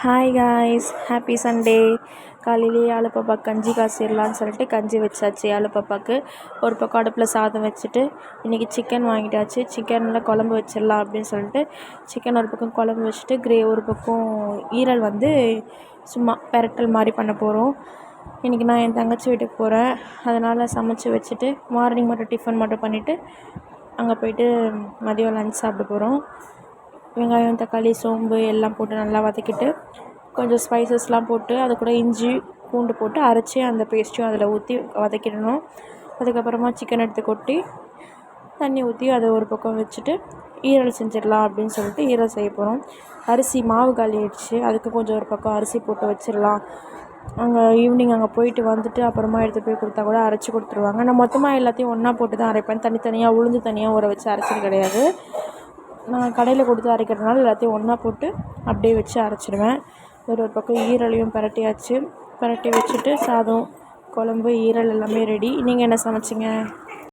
Hi guys, happy Sunday. காலையிலேயே ஆலு பாப்பா கஞ்சி காய்ச்சிடலான்னு சொல்லிட்டு கஞ்சி வச்சாச்சு. ஆலு பாப்பாவுக்கு ஒரு பக்கம் அடுப்பில் சாதம் வச்சுட்டு, இன்றைக்கி சிக்கன் வாங்கிட்டாச்சு. சிக்கனில் குழம்பு வச்சிடலாம் அப்படின்னு சொல்லிட்டு சிக்கன் ஒரு பக்கம் குழம்பு வச்சுட்டு ஒரு பக்கம் ஈரல் சும்மா பெரட்டல் மாதிரி பண்ண போகிறோம். இன்றைக்கி நான் என் தங்கச்சி வீட்டுக்கு போகிறேன், அதனால் சமைச்சி வச்சுட்டு மார்னிங் மட்டும் டிஃபன் மட்டும் பண்ணிவிட்டு அங்கே போய்ட்டு மதியம் லஞ்ச் சாப்பிட போகிறோம். வெங்காயம், தக்காளி, சோம்பு எல்லாம் போட்டு நல்லா வதக்கிட்டு கொஞ்சம் ஸ்பைசஸ்லாம் போட்டு அது கூட இஞ்சி பூண்டு போட்டு அரைச்சி அந்த பேஸ்ட்டையும் அதில் ஊற்றி வதக்கிடணும். அதுக்கப்புறமா சிக்கன் எடுத்து கொட்டி தண்ணி ஊற்றி அதை ஒரு பக்கம் வச்சுட்டு ஈரல் செஞ்சிடலாம் அப்படின்னு சொல்லிட்டு ஈரல் செய்ய போகிறோம். அரிசி மாவு காலி ஆயிடுச்சு, அதுக்கு கொஞ்சம் ஒரு பக்கம் அரிசி போட்டு வச்சிடலாம். அங்கே ஈவினிங் அங்கே போயிட்டு வந்துட்டு அப்புறமா எடுத்து போய் கொடுத்தா கூட அரைச்சி கொடுத்துருவாங்க. நான் மொத்தமாக எல்லாத்தையும் ஒன்றா போட்டு தான் அரைப்பேன், தனித்தனியாக உளுந்து தனியாக ஊற வச்சு அரைச்சது கிடையாது. நான் கடையில் கொடுத்து அரைக்கிறதுனால எல்லாத்தையும் ஒன்றா போட்டு அப்படியே வச்சு அரைச்சிடுவேன். ஒரு பக்கம் ஈரலையும் பரட்டி வச்சுட்டு சாதம், குழம்பு, ஈரல் எல்லாமே ரெடி. நீங்கள் என்ன சமைச்சிங்க?